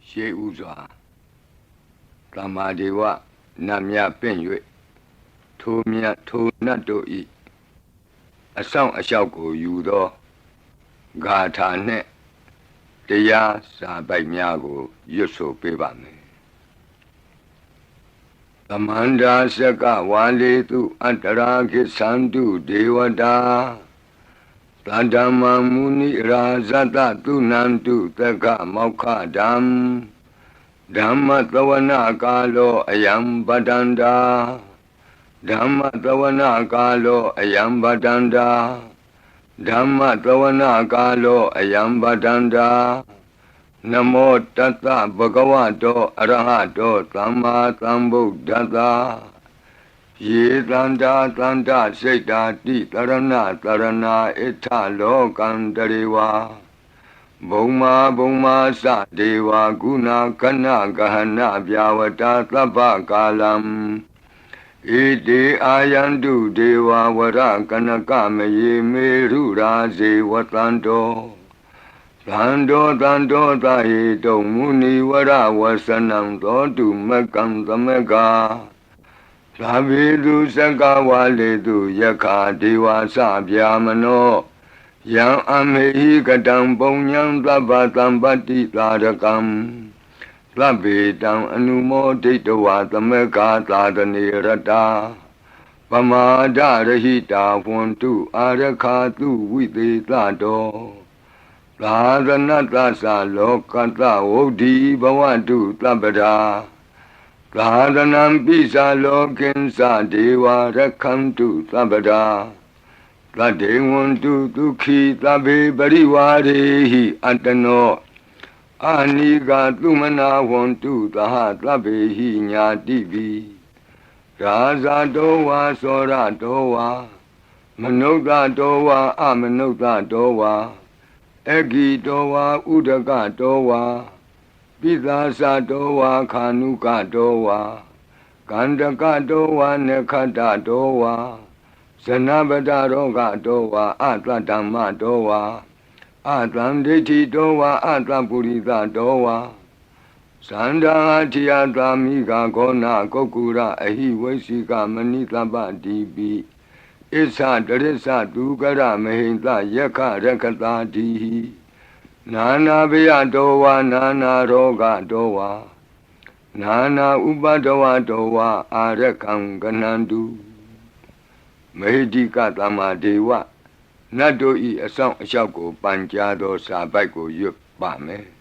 ရှေးဥစွာသမ္မာဒေဝနတ်မြပင့်၍ထိုမြတ်ထိုနတ်တို့ဤအဆောင်အလျှောက်ကိုယူသောဂါထာနှင့်တရားစာပိုက်များကိုရွတ်ဆိုပေးပါမယ်သမန္တာစကဝါလေတုအတ္တရာခိသန္တုဒေဝတာသတ္တမမုနိရာဇတသုနန္တုသက္ကမောက္ခဓမ္မဓမ္မသဝနာကာလောအယံပတန္တာဓမ္မသဝနာကာလောအယံပတန္တာဓမ္မသဝနာကာလောအယံပတန္တာနမောတတ္တဗဂဝတောအရဟတောသမ္မာသမ္ဗုဒ္ဓတ္တယေတန္တာတန္တစိတ်တာတိတရဏတရဏဣထလောကံတရေဝါဘုံမာဘုံမာသဒေဝကုဏကနဂဟနဗျာဝတာသဗ္ဗကာလံဣတိအာယန္တုဒေဝဝရကနကမယေမေရုရာဇေဝတန္တောသန္တောသန္တောသဟေတုံမုနိဝရဝဆနံသောတုမကံသမကသာဘိတုစကဝါလေတုယက္ခာဒေဝသဗျာမနောယံအမေဟိကတံပုံညံသဗ္ဗသံပတ္တိသာရကံသဗ္ဗေတံအနုမောဒိတဝါသမကသာတနေရတာပမာဒရဟိတာဝန္တုအာရခာတုဝိသေသတောသာသနတ္တသလောကတ္တဝုဒ္ဓိဘဝတုသဗ္ဗရာသာသနံပိသလောကိဉ္စဒေဝရခန္တုသဗ္ဗရာသတ္တေဝန္တုဒုက္ခိသဗ္ဗေပရိဝါရေဟိအတ္တနောအာနိကသုမနာဝန္တုသဟသဗ္ဗေဟိညာတိပိရာဇတောဝါသောရတောဝါမနုဿတောဝါအမနုဿတောဝါအဂိတောဝါဥဒကတောဝါပိသာသတောဝါခာနုကတောဝါကန္တကတောဝါနခတတောဝါဇနဗတရောဂတောဝါအတ္တဓမ္မတောဝါအတ္တံဒိဋ္ဌိတောဝါအတ္တပုရိသတောဝါသန္တာထိယသာမိဂါဂောနာကုက္ကုရအဟိဝိသိကမဏိသဗ္ဗတိပိဣသတရိစ္ဆဒုက္ကရမဟိတယက္ခရက္ခတာတိဟိနာနာဘယတောဝါနာနာရောဂတောဝါနာနာဥပဒဝတောဝါအာရကံကနန္တုမေဟိတိကသမ္မာဒေဝနတ်တို့ဤအဆောင်အလျှောက်ကိုပန်ကြားသောစာပိုက်ကိုရွတ်ပါမယ်